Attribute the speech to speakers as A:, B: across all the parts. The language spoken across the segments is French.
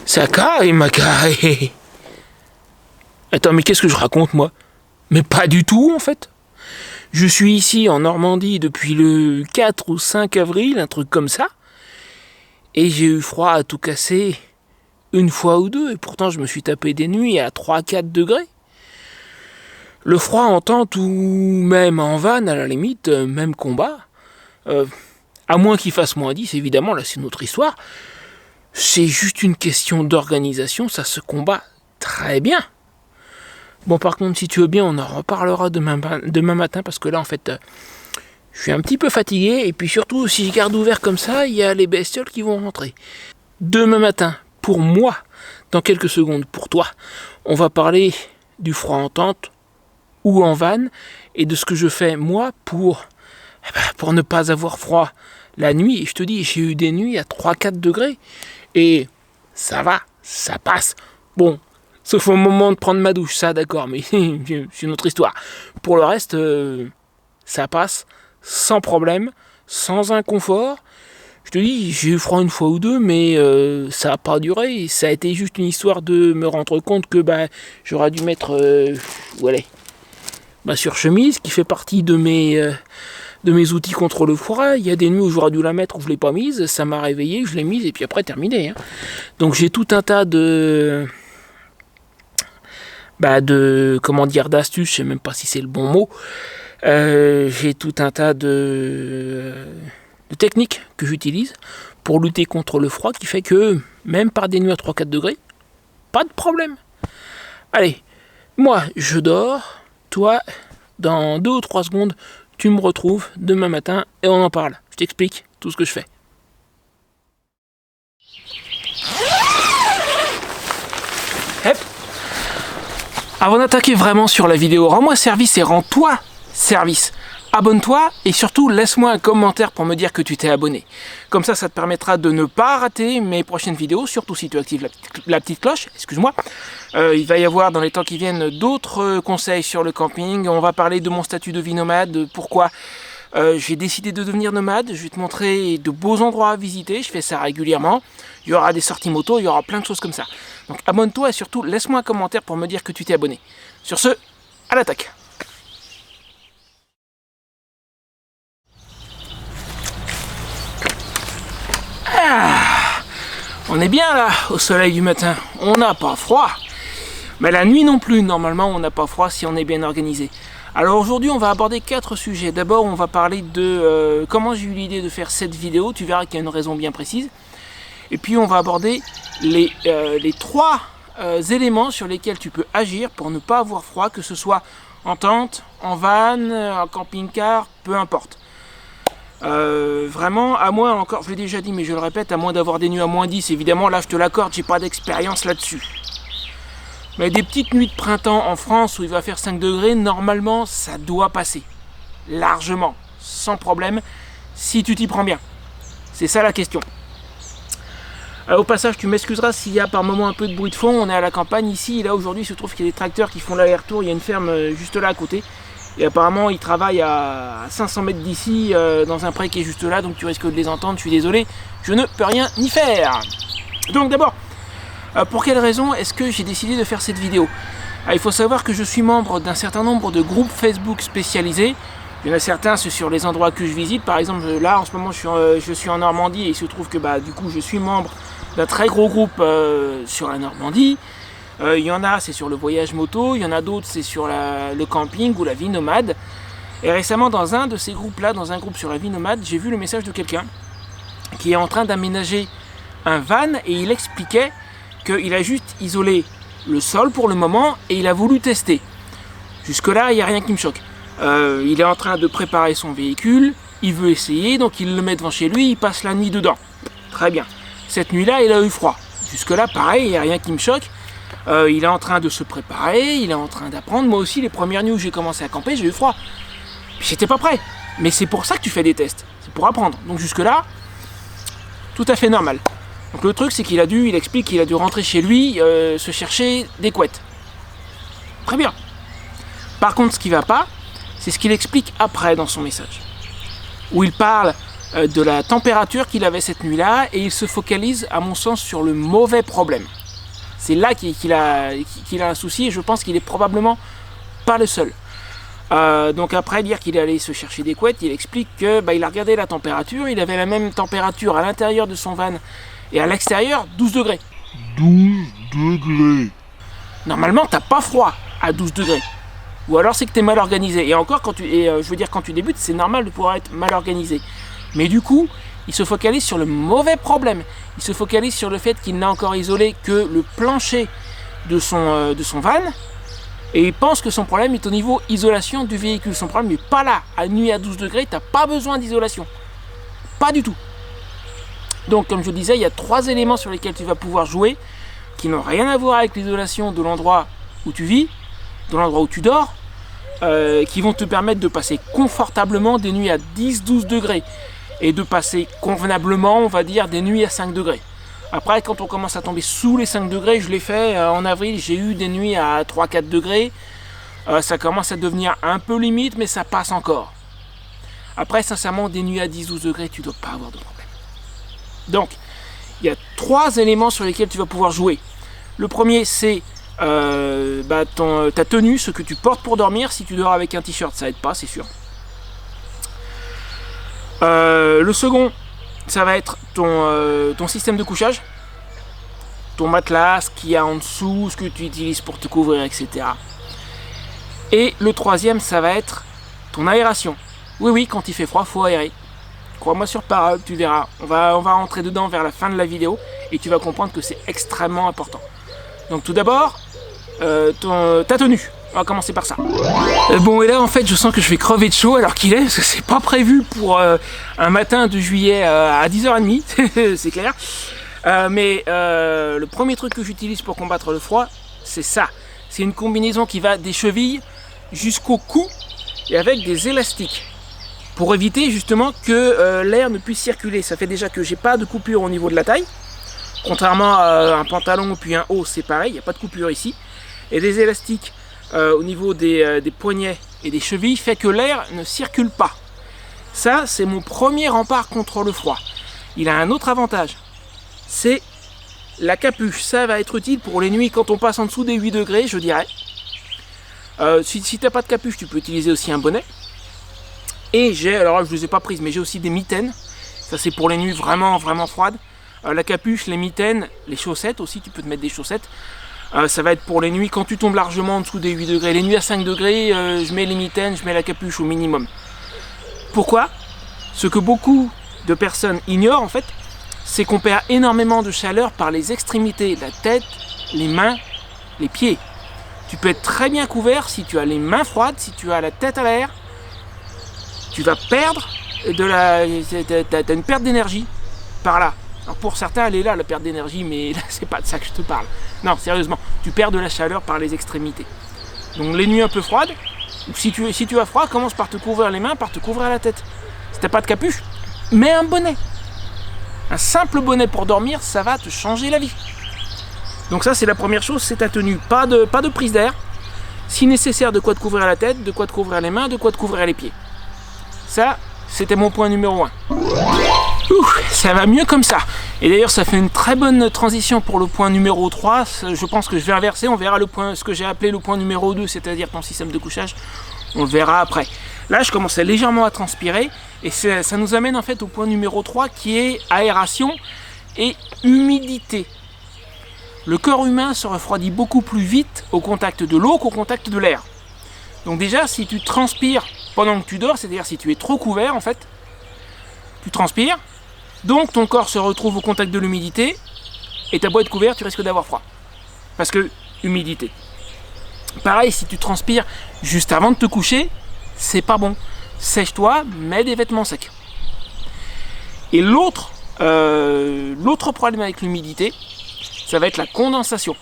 A: Sakai, Makai. Attends, mais qu'est-ce que je raconte, moi? Mais pas du tout, en fait. Je suis ici, en Normandie, depuis le 4 ou 5 avril, un truc comme ça. Et j'ai eu froid à tout casser une fois ou deux. Et pourtant, je me suis tapé des nuits à 3-4 degrés. Le froid en tente ou même en van, à la limite, même combat. À moins qu'il fasse moins 10, évidemment, là, c'est une autre histoire. C'est juste une question d'organisation, ça se combat très bien. Bon, par contre, si tu veux bien, on en reparlera demain matin, parce que là, en fait, je suis un petit peu fatigué, et puis surtout, si je garde ouvert comme ça, il y a les bestioles qui vont rentrer. Demain matin, pour moi, dans quelques secondes, pour toi, on va parler du froid en tente ou en van, et de ce que je fais, moi, pour ne pas avoir froid la nuit. Et je te dis, j'ai eu des nuits à 3-4 degrés, et ça va, ça passe. Bon, sauf au moment de prendre ma douche, ça d'accord, mais c'est une autre histoire. Pour le reste, ça passe sans problème, sans inconfort. Je te dis, j'ai eu froid une fois ou deux, mais ça n'a pas duré. Ça a été juste une histoire de me rendre compte que j'aurais dû mettre ma surchemise, qui fait partie de mes outils contre le froid. Il y a des nuits où j'aurais dû la mettre où je ne l'ai pas mise. Ça m'a réveillé, je l'ai mise et puis après terminé. Donc j'ai tout un tas d'astuces, je sais même pas si c'est le bon mot. J'ai tout un tas de techniques que j'utilise pour lutter contre le froid, qui fait que même par des nuits à 3-4 degrés, pas de problème. Allez, moi je dors, toi dans 2 ou 3 secondes tu me retrouves demain matin et on en parle. Je t'explique tout ce que je fais. Hep. Avant d'attaquer vraiment sur la vidéo, rends-moi service et rends-toi service. Abonne-toi et surtout laisse-moi un commentaire pour me dire que tu t'es abonné. Comme ça, ça te permettra de ne pas rater mes prochaines vidéos, surtout si tu actives la petite cloche, excuse-moi. Il va y avoir dans les temps qui viennent d'autres conseils sur le camping. On va parler de mon statut de vie nomade, pourquoi j'ai décidé de devenir nomade. Je vais te montrer de beaux endroits à visiter, je fais ça régulièrement. Il y aura des sorties moto, il y aura plein de choses comme ça. Donc abonne-toi et surtout laisse-moi un commentaire pour me dire que tu t'es abonné. Sur ce, à l'attaque. On est bien là, au soleil du matin, on n'a pas froid. Mais la nuit non plus, normalement on n'a pas froid si on est bien organisé. Alors aujourd'hui on va aborder 4 sujets. D'abord on va parler de comment j'ai eu l'idée de faire cette vidéo, tu verras qu'il y a une raison bien précise. Et puis on va aborder les 3 éléments sur lesquels tu peux agir pour ne pas avoir froid, que ce soit en tente, en van, en camping-car, peu importe. Vraiment, à moins, encore, je l'ai déjà dit mais je le répète, à moins d'avoir des nuits à moins 10, évidemment là je te l'accorde, j'ai pas d'expérience là-dessus. Mais des petites nuits de printemps en France où il va faire 5 degrés, normalement ça doit passer. Largement, sans problème, si tu t'y prends bien. C'est ça la question. Au passage, tu m'excuseras s'il y a par moment un peu de bruit de fond, on est à la campagne ici, et là aujourd'hui il se trouve qu'il y a des tracteurs qui font l'aller-retour, il y a une ferme juste là à côté. Et apparemment, ils travaillent à 500 mètres d'ici, dans un pré qui est juste là, donc tu risques de les entendre, je suis désolé, je ne peux rien y faire. Donc d'abord, pour quelle raison est-ce que j'ai décidé de faire cette vidéo? Il faut savoir que je suis membre d'un certain nombre de groupes Facebook spécialisés. Il y en a certains, c'est sur les endroits que je visite. Par exemple, là, en ce moment, je suis en Normandie, et il se trouve que du coup, je suis membre d'un très gros groupe sur la Normandie. Il y en a, c'est sur le voyage moto, il y en a d'autres, c'est sur le camping ou la vie nomade. Et récemment, dans un de ces groupes-là, dans un groupe sur la vie nomade, j'ai vu le message de quelqu'un qui est en train d'aménager un van, et il expliquait qu'il a juste isolé le sol pour le moment et il a voulu tester. Jusque-là, il n'y a rien qui me choque. Il est en train de préparer son véhicule, il veut essayer, donc il le met devant chez lui, il passe la nuit dedans. Très bien. Cette nuit-là, il a eu froid. Jusque-là, pareil, il n'y a rien qui me choque. Il est en train de se préparer, il est en train d'apprendre. Moi aussi, les premières nuits où j'ai commencé à camper, j'ai eu froid. J'étais pas prêt. Mais c'est pour ça que tu fais des tests. C'est pour apprendre. Donc jusque-là, tout à fait normal. Donc le truc, c'est qu'il explique qu'il a dû rentrer chez lui, se chercher des couettes. Très bien. Par contre, ce qui va pas, c'est ce qu'il explique après dans son message. Où il parle de la température qu'il avait cette nuit-là, et il se focalise, à mon sens, sur le mauvais problème. C'est là qu'il a un souci, et je pense qu'il est probablement pas le seul. Donc après dire qu'il est allé se chercher des couettes, il explique que il a regardé la température, il avait la même température à l'intérieur de son van et à l'extérieur, 12 degrés.
B: 12 degrés.
A: Normalement, t'as pas froid à 12 degrés. Ou alors c'est que t'es mal organisé. Et encore, quand tu débutes, c'est normal de pouvoir être mal organisé. Mais du coup, il se focalise sur le mauvais problème. Il se focalise sur le fait qu'il n'a encore isolé que le plancher de son van. Et il pense que son problème est au niveau isolation du véhicule. Son problème n'est pas là. À nuit à 12 degrés, t'as pas besoin d'isolation. Pas du tout. Donc, comme je disais, il y a 3 éléments sur lesquels tu vas pouvoir jouer qui n'ont rien à voir avec l'isolation de l'endroit où tu vis, de l'endroit où tu dors, qui vont te permettre de passer confortablement des nuits à 10-12 degrés et de passer convenablement, on va dire, des nuits à 5 degrés. Après, quand on commence à tomber sous les 5 degrés, je l'ai fait en avril, j'ai eu des nuits à 3-4 degrés. Ça commence à devenir un peu limite, mais ça passe encore. Après, sincèrement, des nuits à 10-12 degrés, tu ne dois pas avoir de problème. Donc, il y a 3 éléments sur lesquels tu vas pouvoir jouer. Le premier, c'est ta tenue, ce que tu portes pour dormir. Si tu dors avec un t-shirt, ça aide pas, c'est sûr. Le second, ça va être ton système de couchage, ton matelas, ce qu'il y a en dessous, ce que tu utilises pour te couvrir, etc. Et le troisième, ça va être ton aération. Oui, quand il fait froid, il faut aérer. Crois-moi sur parole, tu verras. On va rentrer dedans vers la fin de la vidéo et tu vas comprendre que c'est extrêmement important. Donc tout d'abord, ta tenue. On va commencer par ça. Bon, et là, en fait, je sens que je vais crever de chaud alors qu'il est, parce que c'est pas prévu pour un matin de juillet à 10h30, c'est clair. Mais le premier truc que j'utilise pour combattre le froid, c'est ça. C'est une combinaison qui va des chevilles jusqu'au cou et avec des élastiques. Pour éviter justement que l'air ne puisse circuler. Ça fait déjà que j'ai pas de coupure au niveau de la taille. Contrairement à un pantalon puis un haut, c'est pareil, il n'y a pas de coupure ici. Et des élastiques au niveau des poignets et des chevilles fait que l'air ne circule pas. Ça, c'est mon premier rempart contre le froid. Il a un autre avantage, c'est la capuche. Ça va être utile pour les nuits quand on passe en dessous des 8 degrés, je dirais. Si tu n'as pas de capuche, tu peux utiliser aussi un bonnet. Et alors je ne les ai pas prises, mais j'ai aussi des mitaines. Ça, c'est pour les nuits vraiment, vraiment froides. La capuche, les mitaines, les chaussettes aussi, tu peux te mettre des chaussettes. Ça va être pour les nuits quand tu tombes largement en dessous des 8 degrés. Les nuits à 5 degrés, je mets les mitaines, je mets la capuche au minimum. Pourquoi ? Ce que beaucoup de personnes ignorent en fait, c'est qu'on perd énormément de chaleur par les extrémités, la tête, les mains, les pieds. Tu peux être très bien couvert si tu as les mains froides, si tu as la tête à l'air. Tu vas perdre t'as une perte d'énergie par là. Alors pour certains, elle est là, la perte d'énergie, mais là, c'est pas de ça que je te parle. Non, sérieusement, tu perds de la chaleur par les extrémités. Donc les nuits un peu froides, si tu as froid, commence par te couvrir les mains, par te couvrir la tête. Si t'as pas de capuche, mets un bonnet. Un simple bonnet pour dormir, ça va te changer la vie. Donc ça, c'est la première chose, c'est ta tenue. Pas de prise d'air. Si nécessaire, de quoi te couvrir la tête, de quoi te couvrir les mains, de quoi te couvrir les pieds. Ça, c'était mon point numéro 1. Ça va mieux comme ça. Et d'ailleurs, ça fait une très bonne transition pour le point numéro 3. Je pense que je vais inverser. On verra ce que j'ai appelé le point numéro 2, c'est-à-dire ton système de couchage. On le verra après. Là, je commençais légèrement à transpirer. Et ça nous amène en fait au point numéro 3 qui est aération et humidité. Le corps humain se refroidit beaucoup plus vite au contact de l'eau qu'au contact de l'air. Donc déjà, si tu transpires pendant que tu dors, c'est-à-dire si tu es trop couvert en fait, tu transpires, donc ton corps se retrouve au contact de l'humidité, et ta boîte couverte, tu risques d'avoir froid. Parce que, humidité. Pareil, si tu transpires juste avant de te coucher, c'est pas bon. Sèche-toi, mets des vêtements secs. Et l'autre problème avec l'humidité, ça va être la condensation.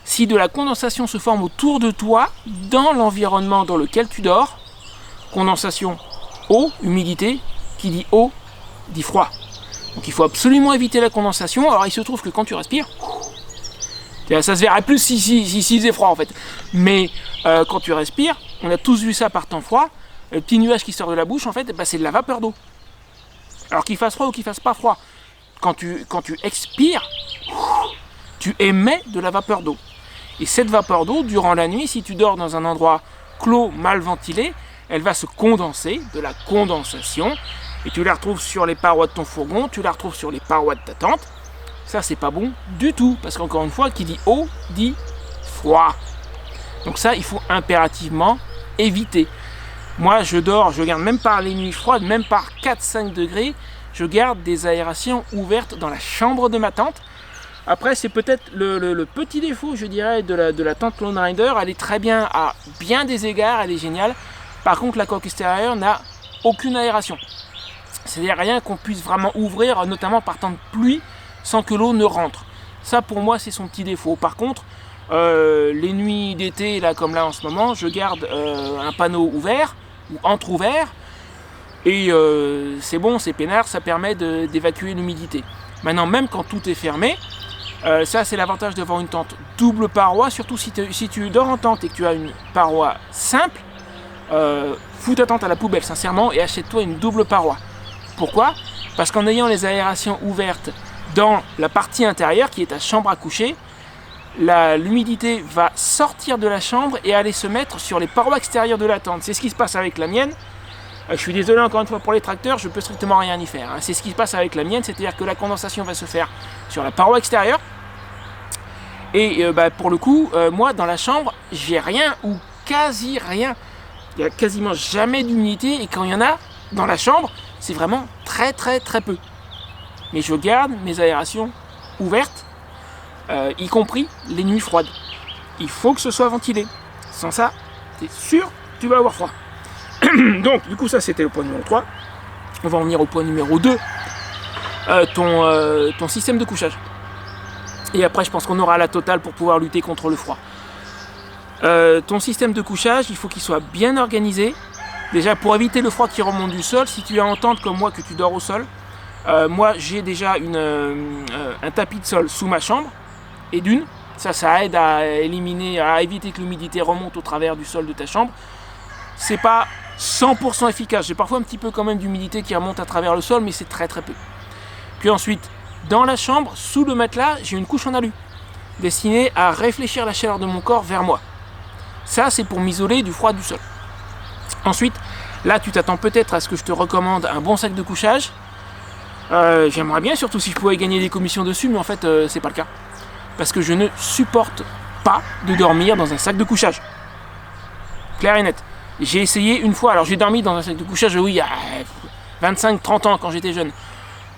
A: Si de la condensation se forme autour de toi, dans l'environnement dans lequel tu dors, condensation, eau, humidité, qui dit eau, dit froid. Donc il faut absolument éviter la condensation. Alors il se trouve que quand tu respires, ça se verrait plus s'il faisait froid en fait. Mais quand tu respires, on a tous vu ça par temps froid, le petit nuage qui sort de la bouche en fait, c'est de la vapeur d'eau. Alors qu'il fasse froid ou qu'il fasse pas froid, quand tu expires, tu émets de la vapeur d'eau. Et cette vapeur d'eau, durant la nuit, si tu dors dans un endroit clos, mal ventilé, elle va se condenser, de la condensation, et tu la retrouves sur les parois de ton fourgon, tu la retrouves sur les parois de ta tente. Ça, c'est pas bon du tout, parce qu'encore une fois, qui dit eau, dit froid. Donc ça, il faut impérativement éviter. Moi, je garde même par les nuits froides, même par 4-5 degrés, je garde des aérations ouvertes dans la chambre de ma tente. Après, c'est peut-être le petit défaut, je dirais, de la tente Lone Rider. Elle est très bien à bien des égards, elle est géniale. Par contre, la coque extérieure n'a aucune aération. C'est-à-dire rien qu'on puisse vraiment ouvrir, notamment par temps de pluie, sans que l'eau ne rentre. Ça, pour moi, c'est son petit défaut. Par contre, les nuits d'été, là, comme là en ce moment, je garde un panneau ouvert, ou entre-ouvert, et c'est bon, c'est peinard, ça permet d'évacuer l'humidité. Maintenant, même quand tout est fermé, ça c'est l'avantage d'avoir une tente double paroi, surtout si tu dors en tente et que tu as une paroi simple, fous ta tente à la poubelle sincèrement et achète-toi une double paroi. Pourquoi ? Parce qu'en ayant les aérations ouvertes dans la partie intérieure qui est ta chambre à coucher, l'humidité va sortir de la chambre et aller se mettre sur les parois extérieures de la tente. C'est ce qui se passe avec la mienne. Je suis désolé encore une fois pour les tracteurs, je peux strictement rien y faire. C'est ce qui se passe avec la mienne, c'est-à-dire que la condensation va se faire sur la paroi extérieure. Et pour le coup, moi dans la chambre, j'ai rien ou quasi rien. Il n'y a quasiment jamais d'humidité et quand il y en a dans la chambre, c'est vraiment très très très peu. Mais je garde mes aérations ouvertes, y compris les nuits froides. Il faut que ce soit ventilé. Sans ça, t'es sûr que tu vas avoir froid. Donc, du coup, ça c'était le point numéro 3. On va en venir au point numéro 2. Ton système de couchage. Et après, je pense qu'on aura la totale pour pouvoir lutter contre le froid. Ton système de couchage, il faut qu'il soit bien organisé. Déjà, pour éviter le froid qui remonte du sol, si tu es en tente comme moi, que tu dors au sol, moi j'ai déjà un tapis de sol sous ma chambre. Et ça aide à éviter que l'humidité remonte au travers du sol de ta chambre. C'est pas 100% efficace. J'ai parfois un petit peu quand même d'humidité qui remonte à travers le sol, mais c'est très très peu. Puis ensuite, dans la chambre, sous le matelas, j'ai une couche en alu, destinée à réfléchir la chaleur de mon corps vers moi. Ça, c'est pour m'isoler du froid du sol. Ensuite, là, tu t'attends peut-être à ce que je te recommande un bon sac de couchage. J'aimerais bien, surtout si je pouvais gagner des commissions dessus, mais en fait, c'est pas le cas. Parce que je ne supporte pas de dormir dans un sac de couchage. Clair et net. J'ai essayé une fois, alors j'ai dormi dans un sac de couchage, oui, il y a 25-30 ans quand j'étais jeune.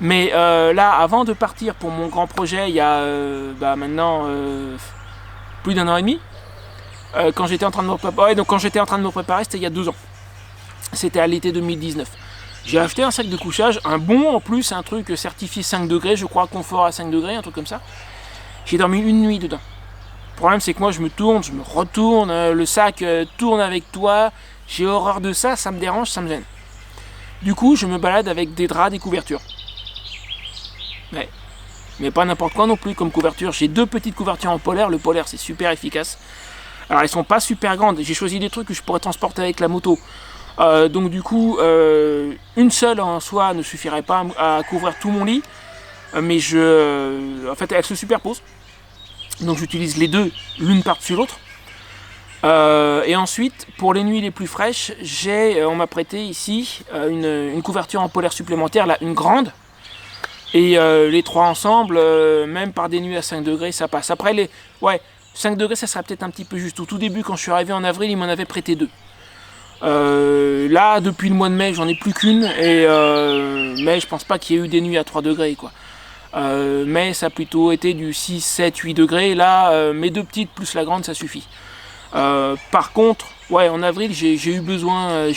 A: Mais là, avant de partir pour mon grand projet, il y a maintenant plus d'1 an et demi, quand j'étais en train de me préparer, c'était il y a 2 ans. C'était à l'été 2019. J'ai acheté un sac de couchage, un bon en plus, un truc certifié 5 degrés, je crois, confort à 5 degrés, un truc comme ça. J'ai dormi une nuit dedans. Le problème, c'est que moi, je me tourne, je me retourne, le sac tourne avec toi. J'ai horreur de ça, ça me dérange, ça me gêne. Du coup, je me balade avec des draps, des couvertures. Ouais. Mais pas n'importe quoi non plus comme couverture. J'ai 2 petites couvertures en polaire. Le polaire, c'est super efficace. Alors, elles sont pas super grandes. J'ai choisi des trucs que je pourrais transporter avec la moto. Donc, du coup, une seule en soi ne suffirait pas à couvrir tout mon lit. Mais en fait, elles se superposent. Donc j'utilise les deux, l'une par-dessus l'autre. Et ensuite, pour les nuits les plus fraîches, on m'a prêté ici une couverture en polaire supplémentaire, là, une grande. Et les 3 ensemble, même par des nuits à 5 degrés, ça passe. Après, 5 degrés, ça sera peut-être un petit peu juste. Au tout début, quand je suis arrivé en avril, il m'en avait prêté 2. Là, depuis le mois de mai, j'en ai plus qu'une. Mais je pense pas qu'il y ait eu des nuits à 3 degrés, quoi. Mais ça a plutôt été du 6, 7, 8 degrés. Là, mes 2 petites plus la grande, ça suffit. Par contre, en avril, j'ai eu besoin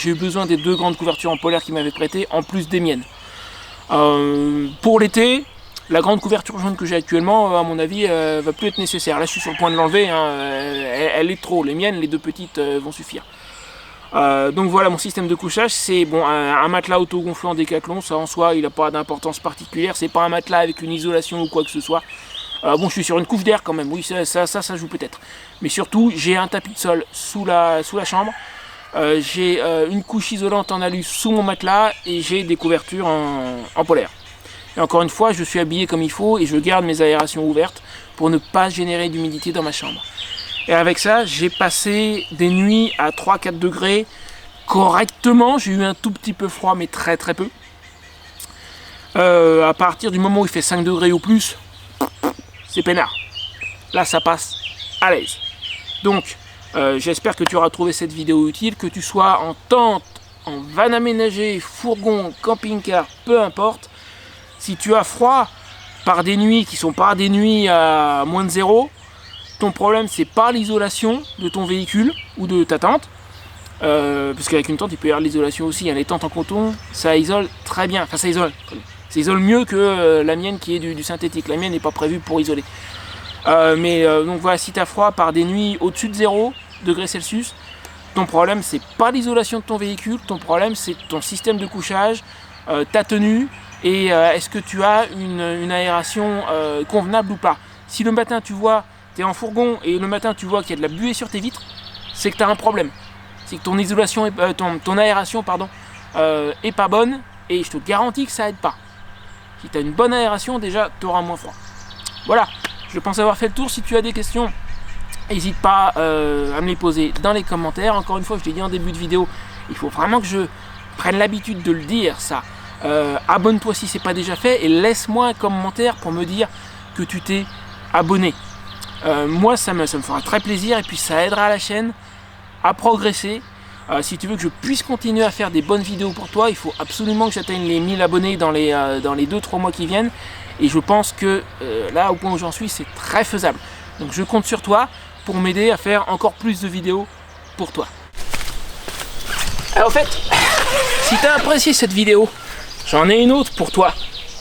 A: des 2 grandes couvertures en polaire qu'ils m'avaient prêtées, en plus des miennes. Pour l'été, la grande couverture jaune que j'ai actuellement, à mon avis, va plus être nécessaire. Là, je suis sur le point de l'enlever. Elle est trop. Les miennes, les 2 petites, vont suffire. Donc voilà, mon système de couchage, c'est un matelas autogonflant Décathlon. Ça en soi, il n'a pas d'importance particulière. C'est pas un matelas avec une isolation ou quoi que ce soit. Je suis sur une couche d'air quand même. Oui, ça joue peut-être. Mais surtout, j'ai un tapis de sol sous la chambre. J'ai une couche isolante en alu sous mon matelas et j'ai des couvertures en polaire. Et encore une fois, je suis habillé comme il faut et je garde mes aérations ouvertes pour ne pas générer d'humidité dans ma chambre. Et avec ça, j'ai passé des nuits à 3-4 degrés correctement. J'ai eu un tout petit peu froid, mais très très peu. À partir du moment où il fait 5 degrés ou plus, c'est peinard. Là, ça passe à l'aise. Donc, j'espère que tu auras trouvé cette vidéo utile, que tu sois en tente, en van aménagé, fourgon, camping-car, peu importe. Si tu as froid par des nuits qui sont pas des nuits à moins de 0, ton problème c'est pas l'isolation de ton véhicule ou de ta tente. Parce qu'avec une tente, il peut y avoir l'isolation aussi. Hein. Les tentes en coton, ça isole très bien. Enfin, ça isole mieux que la mienne qui est du synthétique. La mienne n'est pas prévue pour isoler. Donc voilà, si tu as froid par des nuits au-dessus de 0 degrés Celsius, ton problème c'est pas l'isolation de ton véhicule, ton problème c'est ton système de couchage, ta tenue et est-ce que tu as une aération convenable ou pas. Si le matin tu vois, tu es en fourgon et le matin tu vois qu'il y a de la buée sur tes vitres, c'est que tu as un problème. C'est que ton isolation, ton aération est pas bonne et je te garantis que ça aide pas. Si tu as une bonne aération, déjà tu auras moins froid. Voilà. Je pense avoir fait le tour. Si tu as des questions, n'hésite pas à me les poser dans les commentaires. Encore une fois, je t'ai dit en début de vidéo, il faut vraiment que je prenne l'habitude de le dire, ça. Abonne-toi si ce n'est pas déjà fait et laisse-moi un commentaire pour me dire que tu t'es abonné. Moi, ça me fera très plaisir et puis ça aidera la chaîne à progresser. Si tu veux que je puisse continuer à faire des bonnes vidéos pour toi, il faut absolument que j'atteigne les 1000 abonnés dans les 2-3 mois qui viennent. Et je pense que là, au point où j'en suis, c'est très faisable. Donc je compte sur toi pour m'aider à faire encore plus de vidéos pour toi. Alors en fait, si tu as apprécié cette vidéo, j'en ai une autre pour toi.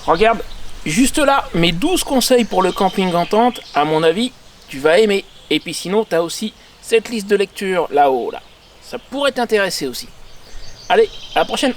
A: Regarde, juste là, mes 12 conseils pour le camping en tente, à mon avis, tu vas aimer. Et puis sinon, tu as aussi cette liste de lecture là-haut, là. Ça pourrait t'intéresser aussi. Allez, à la prochaine!